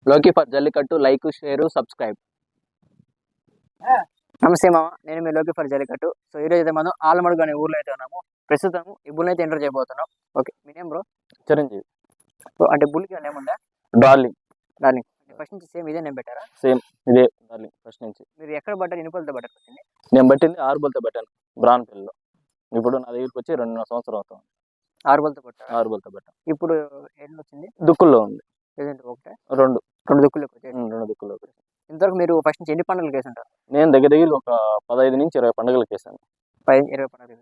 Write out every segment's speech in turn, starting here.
లోకి for Jallikattu like share subscribe. నమస్తే మామ, నేను మీ లోకి ఫర్ జల్లికట్టు. సో ఈరోజు అయితే మనం ఆలమడుగు అనే ఊర్లో అయితే ఉన్నాము. ప్రస్తుతం ఈ బుల్ని అయితే ఎంటర్ చేయబోతున్నాం. ఓకే, మీ నేమ్ బ్రో? చిరంజీవి. అంటే బుల్కి నేమ్ ఉందా? డార్లింగ్. డార్లింగ్ ఫస్ట్ నుంచి సేమ్ ఇదే నేమ్ పెట్టారా? సేమ్ ఇదే డార్లింగ్ ఫస్ట్ నుంచి. మీరు ఎక్కడ పట్టారు? ఎన్ని పళ్ళతో పట్టారు? నేను పట్టింది 6 బళ్ళతో పెట్టాను బ్రాన్పల్లిలో. ఇప్పుడు నా దగ్గరికి వచ్చి 2.5 సంవత్సరం అవుతుంది. 6 పళ్ళతో పట్టారు? 6 బళ్ళతో పెట్టాను. ఇప్పుడు ఎన్ని వచ్చింది? దుక్కుల్లో ఉంది. ఒకటే 2 దుక్కులకు వచ్చాయి. 2 దుక్కుల్లో. ఇంతవరకు మీరు ఫస్ట్ నుంచి ఎన్ని పండుగలు వేసుంటారు? నేను దగ్గర ఒక 15 నుంచి 20 పండుగలకు వేసాను. 20 పండుగలు.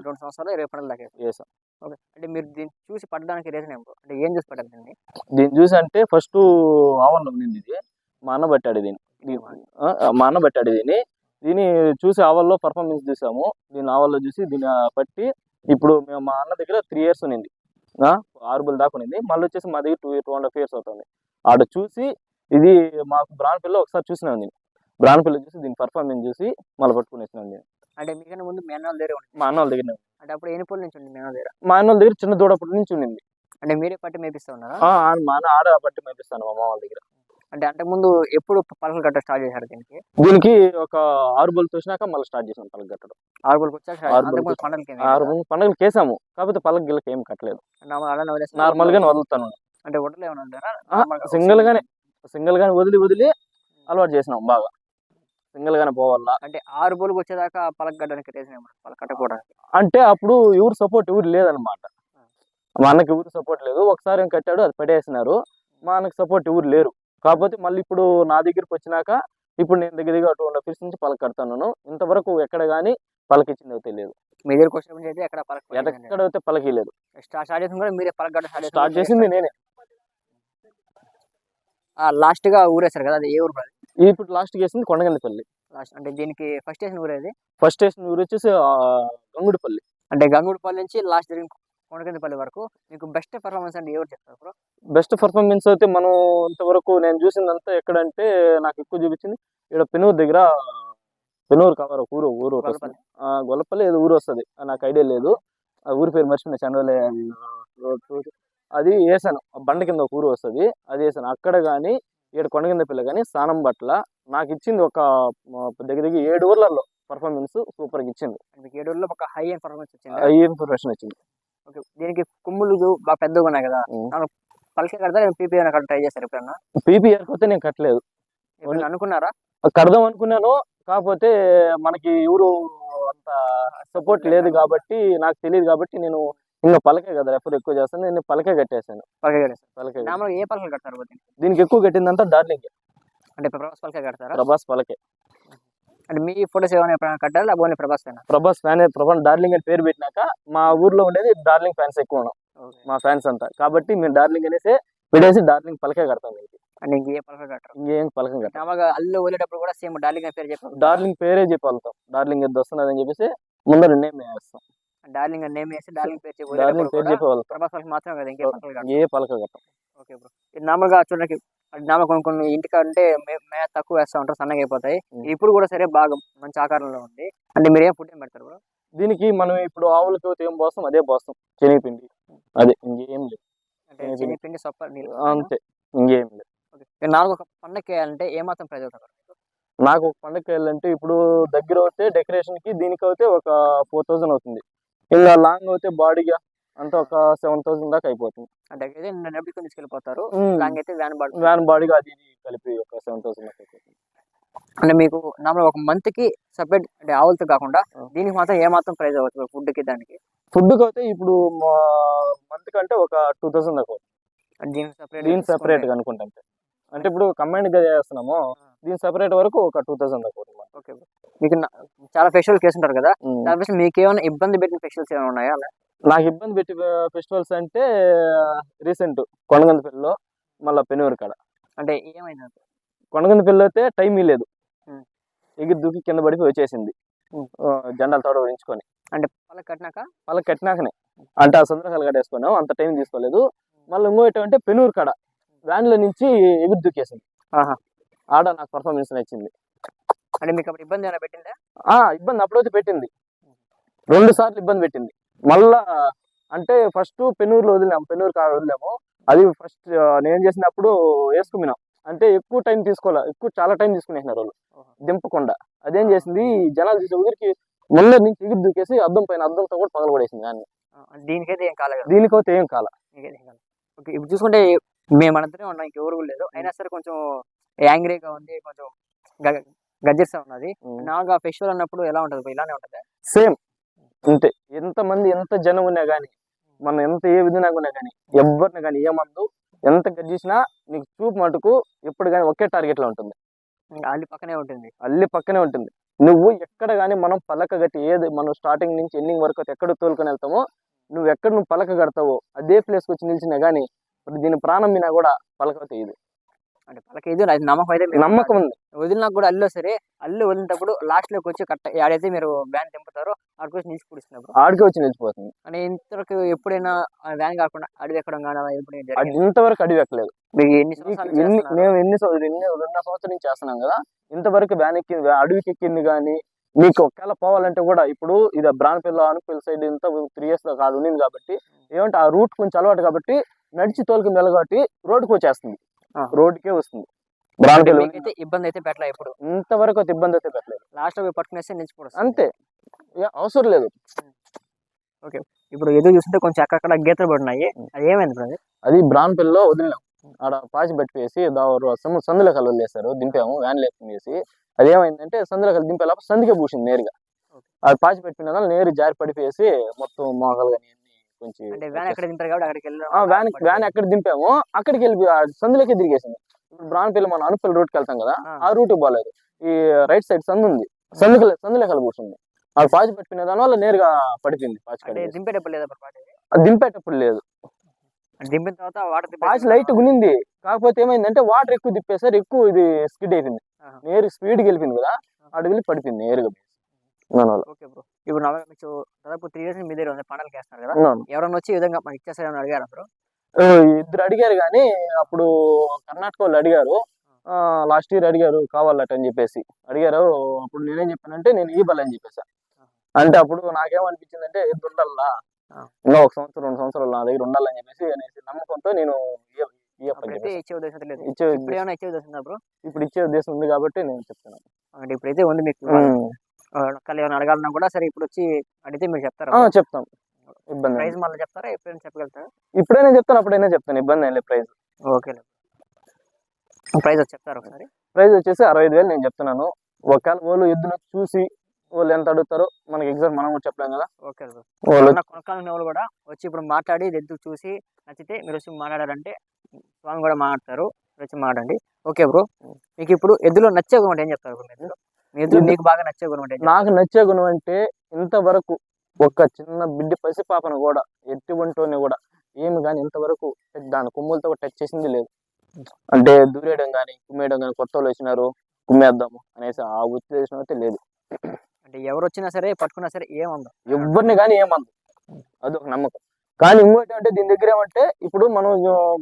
2 సంవత్సరాలు 20 పండుగలు దాకా వేసాను. ఓకే, అంటే మీరు దీన్ని చూసి పట్టడానికి రీజన్ ఏమో, అంటే ఏం చూసి పట్టాలి దీన్ని? దీన్ని చూసి అంటే ఫస్ట్ ఆవరణం ఉంది. ఇది మా అన్న పట్టాడు. దీన్ని చూసి ఆవల్లో పర్ఫార్మెన్స్ చూసాము. దీన్ని ఆవల్లో చూసి దీన్ని పట్టి ఇప్పుడు మేము మా అన్న దగ్గర 3 years ఉన్నింది. 6 బళ్ళు దాకా ఉన్నింది. మళ్ళీ వచ్చేసి మా దగ్గర 2.5 years అవుతుంది. ఆడ చూసి ఇది మాకు బ్రాన్పల్లిలో ఒకసారి చూసినాం. దీన్ని బ్రాన్పల్లి చూసి దీని పర్ఫార్మెన్స్ చూసి మళ్ళీ పట్టుకునేసినాం. దీన్ని అంటే మీకన్నా ముందు మీ అన్న వాళ్ళ దగ్గర మా అన్న వాళ్ళ దగ్గర. అంటే అప్పుడు ఎన్ని పళ్ళు నుంచి ఉంది మీ అన్న దగ్గర? మా అన్న వాళ్ళ దగ్గర చిన్న దూడపటి నుంచి ఉండింది. అంటే మీరే పట్టి మేపిస్తా ఉన్నారా? మా అన్న ఆడ పట్టి మేపిస్తాను మా అమ్మ వాళ్ళ దగ్గర. అంటే అంతకుముందు ఎప్పుడు పలకలు కట్ట స్టార్ట్ చేశారు దీనికి? ఒక 6 బళ్ళు చూసినాక మళ్ళీ స్టార్ట్ చేసాం పలక కట్టడం. 6 బళ్ళకి వచ్చాక పండుగలకి వేసాము. కాకపోతే పలక గిల్లకి ఏం కట్టలేదు. నార్మల్ గానే వదులుతాను. అంటే వడ్లు ఏమైనా ఉంటారా? సింగిల్ గానే వదిలి అలవాటు చేసినాం. బాగా సింగిల్ గానే పోవాలా. అంటే 6 బళ్ళకి వచ్చేదాకా పలక కట్టడానికి రీజన్ పలక కట్టకూడదు అంటే అప్పుడు ఎవరు సపోర్ట్ లేదనమాట. మా అన్నకి ఎవరు సపోర్ట్ లేదు. ఒకసారి ఏం కట్టాడు, అది పడేసినారు. మా అన్నకి సపోర్ట్ ఎవరు లేరు. కాకపోతే మళ్ళీ ఇప్పుడు నా దగ్గరికి వచ్చినాక ఇప్పుడు నేను దగ్గర 2.5 years నుంచి పలక కడతాను. ఇంతవరకు ఎక్కడ కానీ పలక ఇచ్చిందో తెలియదు. మీ దగ్గరకు వచ్చినప్పుడు ఎక్కడ ఎక్కడైతే పలక లేదు. స్టార్ట్ చేసింది కూడా మీరే పలక కట్ట స్టార్ట్ చేసింది నేనే. లాస్ట్ గా ఊరేసారు కదా, అది ఏ ఊరు? ఇప్పుడు లాస్ట్ వేసింది కొండగండిపల్లి. లాస్ట్ అంటే దీనికి ఫస్ట్ స్టేషన్ ఊరేది? ఫస్ట్ స్టేషన్ ఊరు వచ్చేసి గంగుడిపల్లి. అంటే గంగుడిపల్లి నుంచి లాస్ట్ జరిగిన కొండగండిపల్లి వరకు మీకు బెస్ట్ పర్ఫార్మెన్స్ అంటే ఎవరు చెప్తారు బ్రో? బెస్ట్ పర్ఫార్మెన్స్ అయితే మనం ఇంతవరకు నేను చూసిందంతా ఎక్కడంటే నాకు ఎక్కువ చూపించింది ఇక్కడ పెనూరు దగ్గర. పెనూరు కవర్ ఊరు గొల్లపల్లి ఏదో ఊరు వస్తుంది, నాకు ఐడియా లేదు. ఆ ఊరి పేరు మర్చిపోయిన చంద్రలే. అది వేసాను. బండ కింద ఒక ఊరు వస్తుంది, అది వేసాను. అక్కడ కానీ ఇక్కడ కొండగండిపల్లి కానీ స్థానం పట్ల నాకు ఇచ్చింది ఒక దగ్గర 7 ఊర్లలో పర్ఫార్మెన్స్ సూపర్గా ఇచ్చింది. 7 ఊర్లో ఒక హై ఇన్ఫర్మేషన్ వచ్చింది. ఓకే, దీనికి కొమ్ములు బాగా పెద్దగా ఉన్నాయి కదా, పలకే కడతా పీపీఆర్ ట్రై చేస్తారు ఎప్పుడన్నా? పీపీఆర్ అయితే నేను కట్టలేదు. అనుకున్నారా? కడదాం అనుకున్నాను. కాకపోతే మనకి ఎవరు అంత సపోర్ట్ లేదు కాబట్టి, నాకు తెలియదు కాబట్టి నేను ఇంకా పలకే కదా రెఫర్ ఎక్కువ చేస్తాను. నేను పలకే కట్టేసాను. పలకే ఏ పలకలు కడతారు దీనికి? ఎక్కువ కట్టిందంతా డార్లింగ్. అంటే ప్రభాస్ పలకే కడతారా? ప్రభాస్ పలకే. అంటే మీ ఫోటోస్ ఏమైనా ఎప్పుడైనా కట్టారా లేకపోతే Prabhas fan? Prabhas fan. Darling అని పేరు పెట్టినాక మా ఊర్లో ఉండేది డార్లింగ్ ఫ్యాన్స్ ఎక్కువ ఉన్నాం, మా ఫ్యాన్స్ అంతా. కాబట్టి మేము డార్లింగ్ అనేసి పెట్టేసి డార్లింగ్ పలకే కడతాం. అంటే ఇంకే పలక కట్టరు? ఇంకేం పలకం కట్టాం. అల్లు వదిలేటప్పుడు కూడా సేమ్ డార్లింగ్ పేరు చెప్పాలి. డార్లింగ్ పేరే చెప్పి వెళ్తాం. డార్లింగ్ ఎద్దు వస్తున్నది అని చెప్పేసి ముందర నేమ్ వేస్తాం. డార్లింగ్ అని నేమ్ వేసి డార్లింగ్ పేరు చెప్పి చెప్పి వెళ్తాం. ప్రభాస్ వాళ్ళకి మాత్రం కదా, ఇంకే పలక కట్టం. ఓకే బ్రో, నార్మల్గా చూడడానికి కొన్ని ఇంటికంటే మే తక్కువ వేస్తా ఉంటారు, సన్నగా అయిపోతాయి. ఇప్పుడు కూడా సరే బాగా మంచి ఆకారంలో ఉంది. అంటే మీరు ఏం ఫుడ్ ఏం పెడతారు బ్రో దీనికి? మనం ఇప్పుడు ఆవులకి ఏం పోస్తాం అదే పోస్తాం, శనగపిండి. అదే, ఇంకేం లేదు. అంటే శనగపిండి సొప్ప అంతే, ఇంకేం లేదు. నాకు ఒక పండగకి వేయాలంటే ఏమాత్రం ప్రైజ్ అవుతారు? నాకు ఒక పండగకి వెళ్ళాలంటే ఇప్పుడు దగ్గర అవుతే డెకరేషన్ కి దీనికి అయితే ఒక 4000 అవుతుంది. ఇంకా లాంగ్ అవుతే బాడీగా అంతా ఒక 7000 దాకా అయిపోతుంది. అంటే తీసుకెళ్ళిపోతారు. లాంగ్ అయితే వ్యాన్ బాడీగా అది కలిపి ఒక 7000 దాకా అయిపోతుంది. అంటే మీకు నార్మల్ ఒక మంత్ కి సపరేట్, అంటే ఆవులతో కాకుండా దీనికి మాత్రం ఏమాత్రం ప్రైజ్ అవుతుంది ఫుడ్ కి? దానికి ఫుడ్ కి అయితే ఇప్పుడు మంత్ కంటే ఒక 2000 దాకా అవుతుంది. దీని సెపరేట్ గా అనుకుంటా. అంటే ఇప్పుడు కంబైన్డ్ గా చేస్తున్నాము, దీని సెపరేట్ వరకు ఒక 2000 దాకా అవుతుంది. ఓకే, మీకు చాలా ఫెస్టివల్ కేసు ఉంటారు కదా, దానిపై మీకు ఏమైనా ఇబ్బంది పెట్టిన ఫెస్టివల్స్ ఏమైనా ఉన్నాయా? నాకు ఇబ్బంది పెట్టి ఫెస్టివల్స్ అంటే రీసెంట్ కొండగండిపల్లిలో, మళ్ళీ పెనూరు కాడ. అంటే ఏమైంది? కొండగండిపల్లి అయితే టైం లేదు, ఎగిరి దూకి కింద పడిపోయి వచ్చేసింది జెండాలు తోడ వేయించుకొని. అంటే పలక కట్టినాకనే అంటే ఆ సందర్భాలు కట్టేసుకున్నాం, అంత టైం తీసుకోలేదు. మళ్ళీ ఇంకో అంటే పెనూరు కాడ వ్యాన్ లో నుంచి ఎగురు దూకేసింది. ఆడ నాకు పర్ఫార్మెన్స్ నచ్చింది. అంటే మీకు అప్పుడు ఇబ్బంది ఏమైనా పెట్టిందా? ఇబ్బంది అప్పుడైతే పెట్టింది, 2 సార్లు ఇబ్బంది పెట్టింది. మళ్ళా అంటే ఫస్ట్ పెన్నూరులో వదిలాము, పెన్నూరు కాడ వదిలాము. అది ఫస్ట్ నేను చేసినప్పుడు వేసుకున్నాం. అంటే ఎక్కువ టైం తీసుకోవాలి, చాలా టైం తీసుకునేసినారు వాళ్ళు దింపకుండా. అదేం చేసింది, జనాలు చూసే ఊరికి ముందర నుంచి ఎగిరి దూకేసి అద్దంతో కూడా పగలబడేసింది దాన్ని. దీనికైతే ఏం కాలేదు. దీనికైతే ఏం కాల. ఓకే, ఇప్పుడు చూసుకుంటే మేమందరే ఉన్నాం, ఇంకెవరు కూడా లేదు. అయినా సరే కొంచెం యాంగ్రీగా ఉంది, కొంచెం గజ్జెస్తా ఉన్నది. నాగా ఫెస్టివల్ అన్నప్పుడు ఎలా ఉంటది, ఇలానే ఉంటది. సేమ్ అంతే. ఎంతమంది ఎంత జనం ఉన్నా గానీ, మనం ఎంత ఏ విధంగా ఉన్నా గానీ, ఎవరిని కానీ ఏ మందు ఎంత గర్జించినా నీకు చూపు మటుకు ఎప్పుడు కానీ ఒకే టార్గెట్ లో ఉంటుంది. అల్లి పక్కనే ఉంటుంది. అల్లి పక్కనే ఉంటుంది. నువ్వు ఎక్కడ కానీ మనం పలక గట్టి ఏది మనం స్టార్టింగ్ నుంచి ఎండింగ్ వరకు ఎక్కడ తోలుకొని వెళ్తామో, నువ్వు పలక కడతావో అదే ప్లేస్కి వచ్చి నిలిచినా గానీ దీని ప్రాణం మీద కూడా పలక తీయదు. అంటే పలక ఇది నమ్మకం అయితే నమ్మకం ఉంది. వదిలినా కూడా అల్లు సరే, అల్లు వదిలినప్పుడు లాస్ట్ లోకి వచ్చి కట్ట ఆడైతే మీరు వ్యాన్ తెంపుతారో ఆడికి వచ్చి నిలిచి పుడుస్తున్నప్పుడు ఆడికి వచ్చి నిలిచిపోతుంది. అంటే ఇంతవరకు ఎప్పుడైనా వ్యాన్ కాకుండా అడవి ఎక్కడం కానీ ఇంతవరకు అడవి ఎక్కలేదు. మీకు ఎన్ని సంవత్సరాలు మేము 2 సంవత్సరాల నుంచి చేస్తున్నాం కదా, ఇంతవరకు వ్యాన్ ఎక్కి అడవికి ఎక్కింది కానీ నీకు ఒకవేళ పోవాలంటే కూడా ఇప్పుడు ఇది బ్రాన్పల్లి అనుపల్లి సైడ్ ఇంత 3 years కాదు ఉండింది కాబట్టి ఏమంటే ఆ రూట్ కొంచెం అలవాటు కాబట్టి నడిచి తోలుకి వెళ్ళగట్టి రోడ్డుకి వచ్చేస్తుంది, రోడ్డుకే వస్తుంది. బ్రాన్పల్లి ఇబ్బంది అయితే పెట్టలే, ఇప్పుడు ఇంతవరకు అయితే ఇబ్బంది అయితే పెట్టలేదు. లాస్ట్ లో పట్టుకునేస్తే నిలిచిపోవడం అంతే, అవసరం లేదు. ఓకే, ఇప్పుడు ఎదురు చూస్తుంటే కొంచెం అక్కడక్కడ గీతలు పడినాయి, అది ఏమైంది బ్రదర్? అది బ్రాన్పల్లిలో వదిలినాం, ఆడ పాచి పెట్టేసి సందులో కళ్ళు వదిలేస్తారు, దింపాము వ్యాన్ లేపేసి. అది ఏమైందంటే సందులో కలిసి దింపే లోపల సందుకే పూసింది నేరుగా. అది పాచి పెట్టిన దాన్ని నేరు జారి పడిపోయేసి మొత్తం మోకాలు కానీ కొంచెం వ్యాన్ ఎక్కడ ఎక్కడ దింపాము అక్కడికి వెళ్ళి సందులోకి తిరిగేసింది. ఇప్పుడు బ్రాన్పల్లి మనం అనుపల్లి రోడ్కి వెళ్తాం కదా, ఆ రూట్ బాగాలేదు. ఈ రైట్ సైడ్ సందు ఉంది, సందులో కలిసి కూర్చుంది. ఆ పాచి పెట్టిన దాని వల్ల నేరుగా పడిపోయింది. దింపేటప్పుడు లేదు, దింపేటప్పుడు లేదు. దింపిన తర్వాత వాటర్ పాచి లైట్ గునింది, కాకపోతే ఏమైందంటే వాటర్ ఎక్కువ తిప్పేసరి ఎక్కువ ఇది స్కిడ్ అయిపోయింది, నేరు స్పీడ్కి వెళ్ళిపోయింది కదా, అటు వెళ్ళి పడిపోయింది నేరుగా. ఓకే బ్రో, ఇప్పుడు దాదాపు 3 years మీ దగ్గర పంటలు వేస్తున్నారు కదా, ఎవరైనా వచ్చి ఈ విధంగా మనకి ఇచ్చేస్తారని అడిగారు బ్రో? 2 అడిగారు కానీ అప్పుడు కర్ణాటక వాళ్ళు అడిగారు, లాస్ట్ ఇయర్ అడిగారు కావాలట అని చెప్పేసి అడిగారు. అప్పుడు నేనేం చెప్పానంటే నేను ఇవ్వాలని చెప్పేసా. అంటే అప్పుడు నాకేమనిపించింది అంటే ఎద్దు ఉండాలా, ఇంకా 1 సంవత్సరం 2 సంవత్సరాలు నా దగ్గర ఉండాలని చెప్పేసి అనేసి నమ్మకంతో నేను ఇప్పుడు ఇచ్చే ఉద్దేశం ఉంది కాబట్టి నేను చెప్తున్నాను. అంటే ఇప్పుడైతే ఉంది మీకు, ఏమైనా అడగాలన్నా కూడా సరే ఇప్పుడు వచ్చి అడిగితే మీరు చెప్తారా? చెప్తాం. ఇబ్బంది ప్రైస్ మళ్ళీ చెప్తారా, ఎప్పుడైనా చెప్పగలుగుతారా? ఇప్పుడైనా చెప్తాను, అప్పుడైనా చెప్తాను, ఇబ్బంది ఏం లేదు. ప్రైస్ ఓకే, ప్రైస్ వచ్చి చెప్తారు ఒకసారి. ప్రైస్ వచ్చేసి 65,000 నేను చెప్తున్నాను. ఒకవేళ వాళ్ళు ఎద్దును చూసి వాళ్ళు ఎంత అడుగుతారో మనకి ఎగ్జాక్ట్ మనం కూడా చెప్పలేం కదా. ఓకే, కొనకాలని వాళ్ళు కూడా వచ్చి ఇప్పుడు మాట్లాడి ఎద్దు చూసి నచ్చితే మీరు వచ్చి మాట్లాడారంటే స్వామి కూడా మాట్లాడతారు, వచ్చి మాట్లాడండి. ఓకే బ్రో, మీకు ఇప్పుడు ఎద్దులో నచ్చే గుణం అంటే ఏం చెప్తారు? మీ ఎద్దులో మీకు బాగా నచ్చే గుణం అంటే? నాకు నచ్చే గుణం అంటే ఇంతవరకు ఒక చిన్న బిడ్డ పసిపాపను కూడా ఎట్టివంటోని కూడా ఏమి కానీ ఇంతవరకు దాని కొమ్ములతో టచ్ చేసింది లేదు. అంటే దూరేయడం కానీ కుమ్మేయడం కానీ, కొత్త వాళ్ళు వచ్చినారు కుమ్మేద్దాము అనేసి ఆ ఉద్దేశం అయితే లేదు. అంటే ఎవరు వచ్చినా సరే పట్టుకున్నా సరే ఏమందో, ఎవరిని కానీ ఏమందు, అదొక నమ్మకం. కానీ ఇంకోటి అంటే దీని దగ్గర ఏమంటే ఇప్పుడు మనం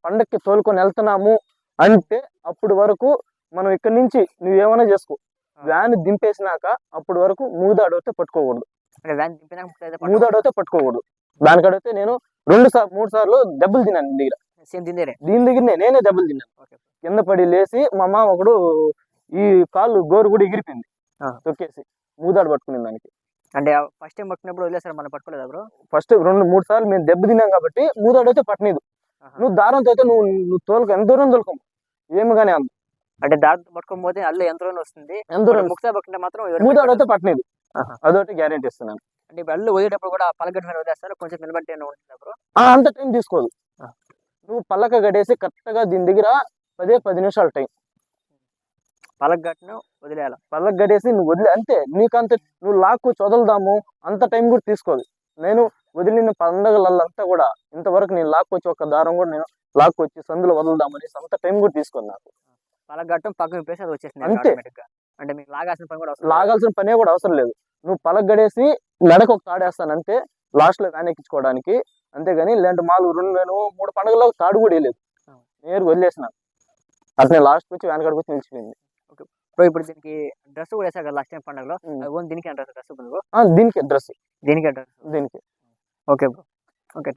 పండక్కి తోలుకొని వెళ్తున్నాము అంటే అప్పుడు వరకు మనం ఇక్కడి నుంచి నువ్వేమైనా చేసుకో, వ్యాన్ దింపేసినాక అప్పటి వరకు మూదాడైతే పట్టుకోకూడదు. మూదాడైతే పట్టుకోకూడదు. దానికడితే నేను 2-3 సార్లు దెబ్బలు తిన్నాను దీని దగ్గరనే నేనే దెబ్బలు తిన్నాను. కింద పడి లేచి మా అమ్మ ఒకడు ఈ కాళ్ళు గోరు కూడా ఎగిరిపోయింది తొక్కేసి మూదాడు పట్టుకునే దానికి. అంటే ఫస్ట్ టైం పట్టినప్పుడు వదిలేసారు, మనం పట్టుకోలేదు బ్రో? ఫస్ట్ 2-3 సార్లు మేము దెబ్బ తిన్నాం కాబట్టి మూదాడైతే పట్టలేదు. నువ్వు దారంతో అయితే నువ్వు తోలుకు ఎంత దూరం తోలుకోము ఏమి కానీ అందు. అంటే దాంతో పట్టుకోకపోతే అల్లు ఎంత దూరం వస్తుంది, ఎంత దూరం ముక్తా పట్టిన మాత్రం మూదాడైతే పట్టలేదు, అదొకటి గ్యారెంటీ ఇస్తున్నాను. అంటే అల్లు వదిలేటప్పుడు కూడా పలకట్టు మీద వదిలేస్తారు, కొంచెం నిలబట్టి ఉంటుంది బ్రో? అంత టైం తీసుకోదు. నువ్వు పలక గడేసి కరెక్ట్ గా దీని దగ్గర 10 నిమిషాలు టైం. పలక గట్టును వదిలేయాలి, పలక గడేసి నువ్వు వదిలే అంతే. నీకంత నువ్వు లాక్కొచ్చి వదలదాము అంత టైం కూడా తీసుకోదు. నేను వదిలిన పండగలంతా కూడా ఇంతవరకు నేను లాక్కొచ్చి ఒక దారం కూడా నేను లాక్కొచ్చి సందులో వదలదాము అనేసి అంత టైం కూడా తీసుకోదు నాకు. పలక గట్టం పక్కన విప్పేసి అది వచ్చేసింది అంతే. అంటే మీకు లాగాల్సిన పని కూడా లాగాల్సిన పనే కూడా అవసరం లేదు. నువ్వు పలక గడేసి మెడకు ఒక తాడేస్తాను అంతే, లాస్ట్ లో వ్యాన్ ఎక్కించుకోవడానికి. అంతేగాని ఇలాంటి 2-3 పండుగల్లో తాడు కూడా వేయలేదు, నేరు వదిలేసిన అట్నే లాస్ట్ వచ్చి వ్యాన్ కాడికి వచ్చి నిలిచిపోయింది. ఇప్పుడు దీనికి డ్రెస్ కూడా వేసారు కదా లాస్ట్ టైం పండుగలో, దీనికి డ్రెస్ దీనికి డ్రెస్ దీనికి ఓకే బ్రో. ఓకే.